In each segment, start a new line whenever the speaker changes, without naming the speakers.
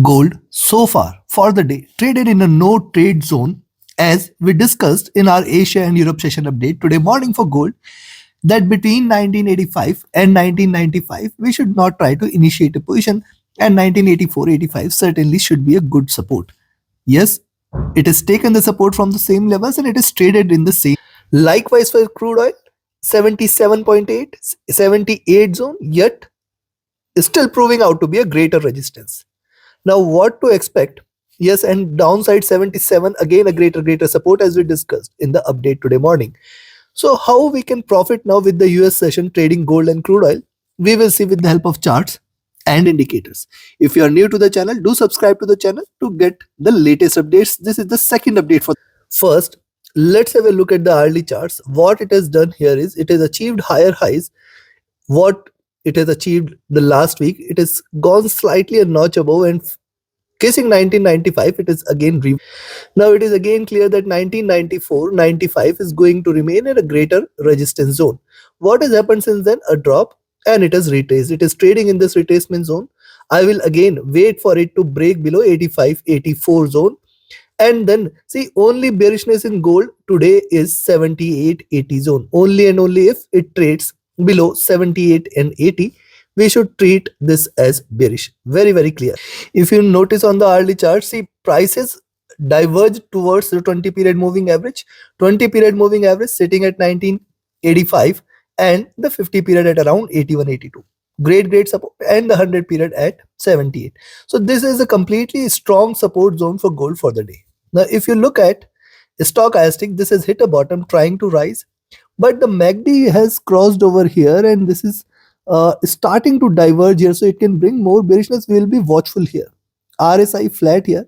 Gold so far for the day traded in a no trade zone as we discussed in our Asia and Europe session update today morning for gold that between 1985 and 1995 we should not try to initiate a position, and 1984-85 certainly should be a good support. Yes, it has taken the support from the same levels and it is traded in the same. Likewise for crude oil, 77.8, 78 zone, yet still proving out to be a greater resistance. Now, what to expect? Yes, and downside 77, again a greater support as we discussed in the update today morning. So, how we can profit now with the US session trading gold and crude oil? We will see with the help of charts and indicators. If you are new to the channel, do subscribe to the channel to get the latest updates. This is the second update for. First, let's have a look at the hourly charts. What it has done here is it has achieved higher highs. What it has achieved the last week, it has gone slightly a notch above and kissing 1995, it is again now it is again clear that 1994-95 is going to remain in a greater resistance zone. What has happened since then? A drop, and it has retraced. It is trading in this retracement zone. I will again wait for it to break below 85-84 zone, and then see, only bearishness in gold today is 78-80 zone. Only and only if it trades below 78 and 80, we should treat this as bearish. Very clear. If you notice on the hourly chart, see, prices diverge towards the 20 period moving average. 20 period moving average sitting at 1985 and the 50 period at around 81-82. Great support, and the 100 period at 78. So this is a completely strong support zone for gold for the day. Now if you look at stochastic, this has hit a bottom trying to rise, but the MACD has crossed over here and this is starting to diverge here, so it can bring more bearishness. We will be watchful here. RSI flat here.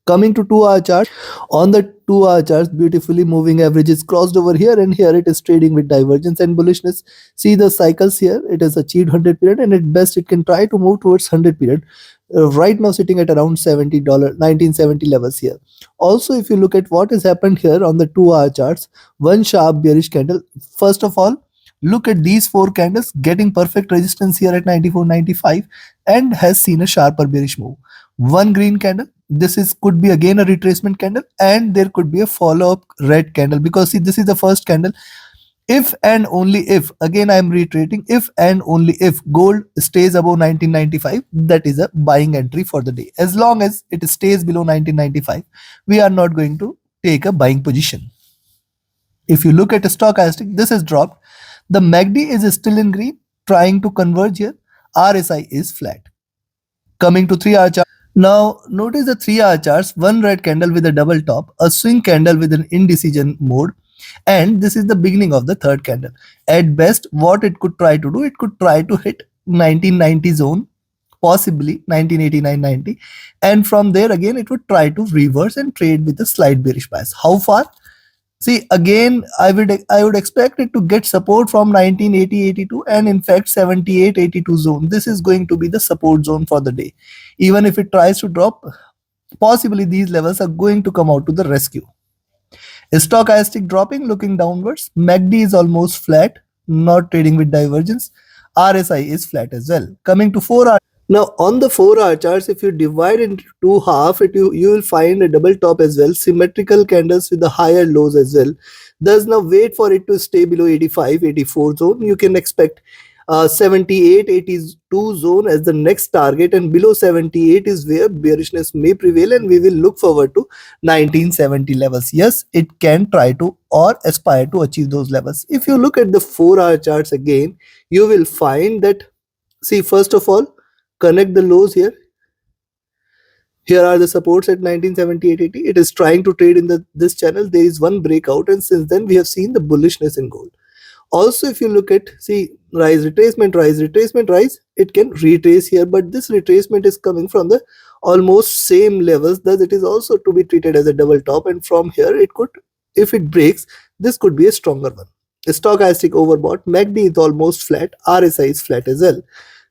Coming to 2-hour chart, on the 2-hour charts, beautifully moving averages crossed over here, and here it is trading with divergence and bullishness. See the cycles here, it has achieved 100 period, and at best it can try to move towards 100 period. Right now sitting at around $70, 1970 levels here. Also, if you look at what has happened here on the 2-hour charts, one sharp bearish candle. First of all, look at these 4 candles getting perfect resistance here at 94-95 and has seen a sharper bearish move. One green candle, this is could be again a retracement candle, and there could be a follow-up red candle, because see, this is the first candle. If and only if, again I am reiterating, if and only if gold stays above 1995, that is a buying entry for the day. As long as it stays below 1995, we are not going to take a buying position. If you look at a stochastic, this has dropped. The MACD is still in green, trying to converge here. RSI is flat. Coming to 3-hour chart. Now notice the 3-hour charts, one red candle with a double top, a swing candle with an indecision mode, and this is the beginning of the third candle. At best, what it could try to do, it could try to hit 1990 zone, possibly 1989-90, and from there again it would try to reverse and trade with a slight bearish bias. How far? See, again, I would expect it to get support from 1980-82 and in fact 78-82 zone. This is going to be the support zone for the day. Even if it tries to drop, possibly these levels are going to come out to the rescue. Stochastic dropping, looking downwards. MACD is almost flat, not trading with divergence. RSI is flat as well. Coming to 4-hour. Now on the 4-hour charts, if you divide into two half, you will find a double top as well, symmetrical candles with the higher lows as well. Thus now wait for it to stay below 85-84 zone. You can expect 78-82 zone as the next target, and below 78 is where bearishness may prevail, and we will look forward to 1970 levels. Yes, it can try to or aspire to achieve those levels. If you look at the 4-hour charts again, you will find that, see, first of all, connect the lows here. Here are the supports at 1978-80. It is trying to trade in this channel. There is one breakout, and since then we have seen the bullishness in gold. Also, if you look at, see, rise, retracement, rise, it can retrace here, but this retracement is coming from the almost same levels. Thus it is also to be treated as a double top, and from here it could, if it breaks, this could be a stronger one. The stochastic overbought. MACD is almost flat. RSI is flat as well.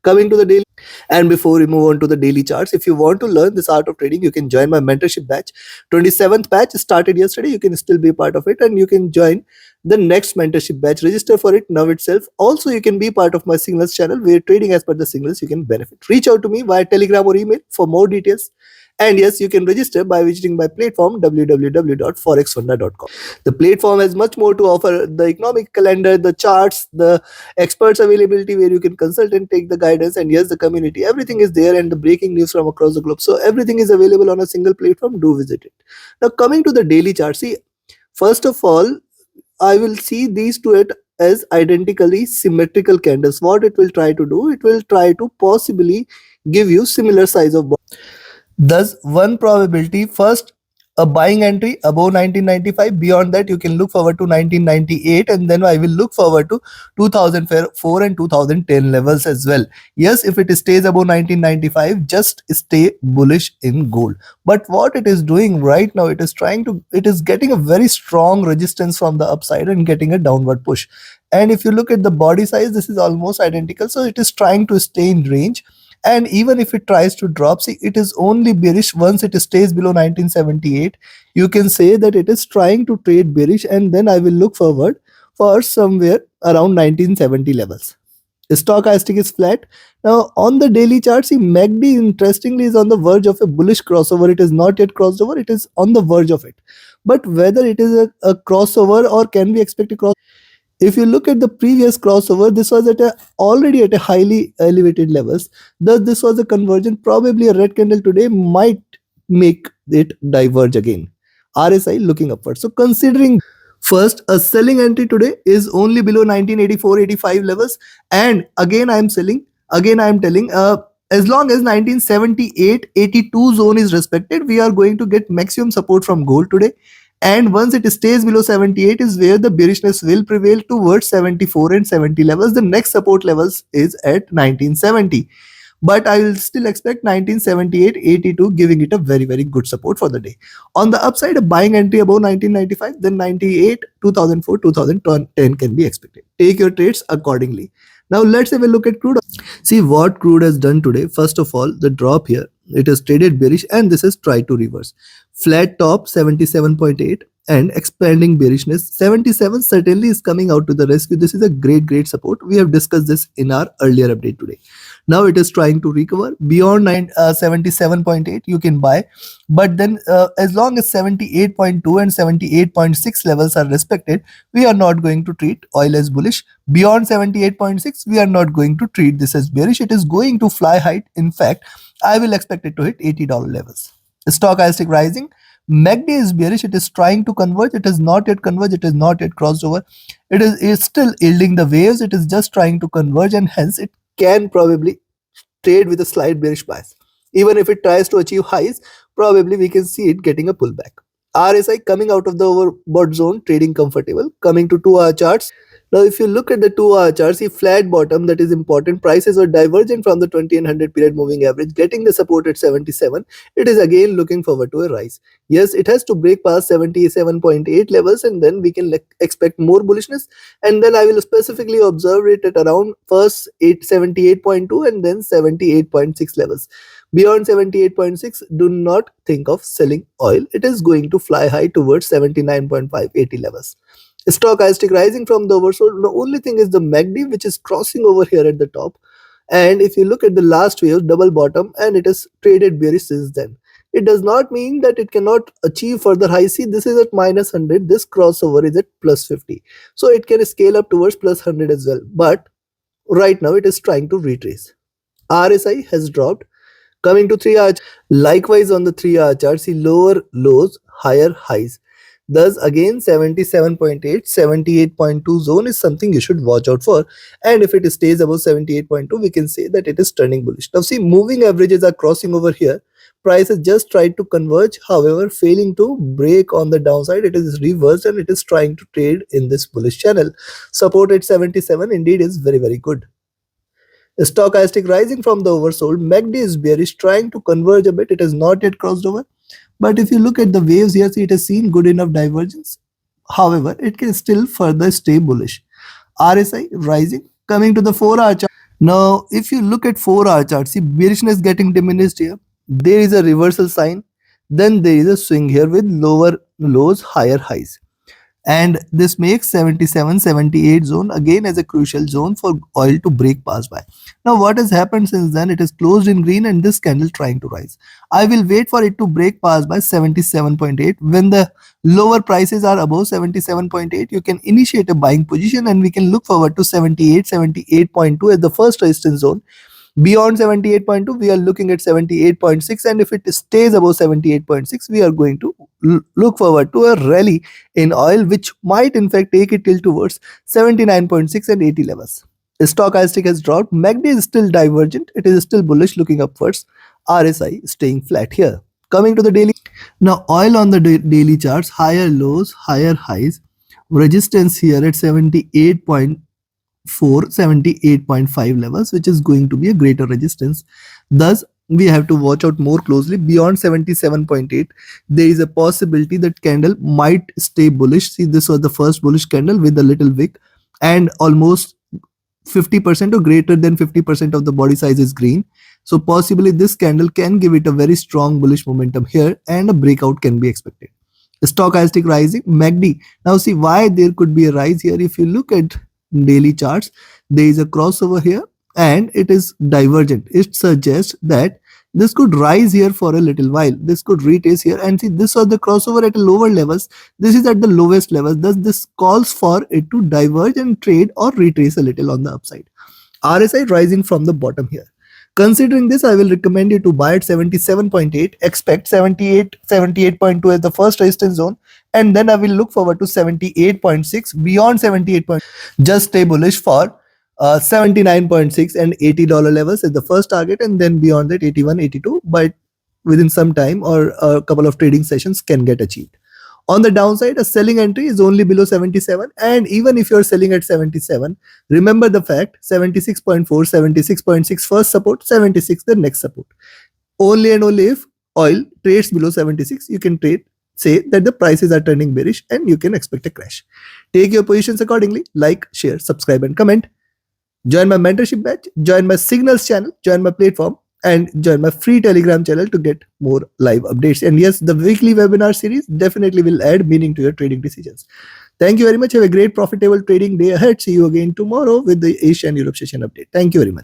Coming to the daily, and before we move on to the daily charts, if you want to learn this art of trading, you can join my mentorship batch. 27th batch started yesterday. You can still be part of it, and you can join the next mentorship batch. Register for it now itself. Also, you can be part of my signals channel where trading as per the signals you can benefit. Reach out to me via Telegram or email for more details. And yes, you can register by visiting my platform www.forexfunda.com. The platform has much more to offer: the economic calendar, the charts, the experts availability where you can consult and take the guidance, and yes, the community. Everything is there, and the breaking news from across the globe. So everything is available on a single platform. Do visit it. Now, coming to the daily chart, see, first of all, I will see these two as identically symmetrical candles. What it will try to do, it will try to possibly give you similar size of. Thus, one probability: first, a buying entry above 1995. Beyond that, you can look forward to 1998, and then I will look forward to 2004 and 2010 levels as well. Yes, if it stays above 1995, just stay bullish in gold. But what it is doing right now, it is getting a very strong resistance from the upside and getting a downward push. And if you look at the body size, this is almost identical. So it is trying to stay in range. And even if it tries to drop, see, it is only bearish once it stays below 1978. You can say that it is trying to trade bearish, and then I will look forward for somewhere around 1970 levels. Stochastic is flat. Now on the daily chart, see, MACD interestingly is on the verge of a bullish crossover. It is not yet crossed over, it is on the verge of it. But whether it is a crossover or can we expect a cross, if you look at the previous crossover, this was already at a highly elevated levels. Thus, this was a conversion. Probably a red candle today might make it diverge again. RSI looking upward. So considering, first, a selling entry today is only below 1984-85 levels, and again I am selling. Again I am telling, as long as 1978-82 zone is respected, we are going to get maximum support from gold today. And once it stays below 78 is where the bearishness will prevail towards 74 and 70 levels. The next support levels is at 1970. But I will still expect 1978-82 giving it a very, very good support for the day. On the upside, a buying entry above 1995, then 98, 2004, 2010 can be expected. Take your trades accordingly. Now let's have a look at crude. See what crude has done today. First of all, the drop here, it has traded bearish, and this has tried to reverse. Flat top 77.8 and expanding bearishness. 77 certainly is coming out to the rescue. This is a great support. We have discussed this in our earlier update today. Now it is trying to recover beyond 77.8. You can buy, but then as long as 78.2 and 78.6 levels are respected, we are not going to treat oil as bullish. Beyond 78.6, we are not going to treat this as bearish. It is going to fly high. In fact, I will expect it to hit $80 levels. Stochastic rising. MACD is bearish. It is trying to converge. It is not yet converged. It is not yet crossed over. It is still yielding the waves. It is just trying to converge, and hence it can probably trade with a slight bearish bias. Even if it tries to achieve highs, probably we can see it getting a pullback. RSI coming out of the overbought zone, trading comfortable. Coming to 2-hour charts. Now, if you look at the 2-hour chart, see, flat bottom, that is important. Prices were divergent from the 20 and 100 period moving average, getting the support at 77. It is again looking forward to a rise. Yes, it has to break past 77.8 levels, and then we can expect more bullishness. And then I will specifically observe it at around first 78.2 and then 78.6 levels. Beyond 78.6, do not think of selling oil. It is going to fly high towards 79.5, 80 levels. Stochastic rising from the oversold. The only thing is the MACD, which is crossing over here at the top. And if you look at the last wave, double bottom, and it has traded bearish since then. It does not mean that it cannot achieve further high. See, this is at minus 100. This crossover is at plus 50. So it can scale up towards plus 100 as well. But right now it is trying to retrace. RSI has dropped. Coming to 3-hour, likewise on the 3-hour chart, see, lower lows, higher highs. Thus again 77.8, 78.2 zone is something you should watch out for. And if it stays above 78.2, we can say that it is turning bullish. Now see, moving averages are crossing over here. Price has just tried to converge, however failing to break on the downside. It is reversed and it is trying to trade in this bullish channel. Support at 77 indeed is very, very good. Stochastic rising from the oversold. MACD is bearish, trying to converge a bit. It has not yet crossed over. But if you look at the waves here, see, it has seen good enough divergence. However, it can still further stay bullish. RSI rising. Coming to the 4-hour chart. Now, if you look at 4-hour chart, see, bearishness getting diminished here. There is a reversal sign. Then there is a swing here with lower lows, higher highs. and this makes 77-78 zone again as a crucial zone for oil to break past by. Now what has happened since then? It is closed in green and this candle trying to rise. I will wait for it to break past by 77.8. When the lower prices are above 77.8, you can initiate a buying position and we can look forward to 78.2 as the first resistance zone. Beyond 78.2, we are looking at 78.6, and if it stays above 78.6, we are going to look forward to a rally in oil, which might in fact take it till towards 79.6 and 80 levels. The stochastic has dropped. MACD is still divergent. It is still bullish looking upwards. RSI staying flat here. Coming to the daily. Now oil on the daily charts, higher lows, higher highs. Resistance here at 78.4, 78.5 levels, which is going to be a greater resistance. Thus, we have to watch out more closely. Beyond 77.8, there is a possibility that candle might stay bullish. See, this was the first bullish candle with a little wick, and almost 50% or greater than 50% of the body size is green. So possibly this candle can give it a very strong bullish momentum here, and a breakout can be expected. Stochastic rising, MACD. Now see why there could be a rise here. If you look at daily charts, there is a crossover here and it is divergent. It suggests that this could rise here for a little while. This could retrace here, and see, this was the crossover at lower levels. This is at the lowest levels. Thus this calls for it to diverge and trade or retrace a little on the upside. RSI rising from the bottom here. Considering this, I will recommend you to buy at 77.8, expect 78, 78.2 as the first resistance zone, and then I will look forward to 78.6. Beyond 78. Just stay bullish for 79.6 and $80 levels as the first target, and then beyond that 81, 82, but within some time or a couple of trading sessions can get achieved. On the downside, a selling entry is only below 77, and even if you're selling at 77, remember the fact 76.4, 76.6 first support, 76 the next support. Only and only if oil trades below 76, you can say that the prices are turning bearish and you can expect a crash. Take your positions accordingly. Like, share, subscribe and comment. Join my mentorship batch, join my signals channel, join my platform, and join my free Telegram channel to get more live updates. And yes, the weekly webinar series definitely will add meaning to your trading decisions. Thank you very much. Have a great profitable trading day ahead. See you again tomorrow with the Asia and Europe session update. Thank you very much.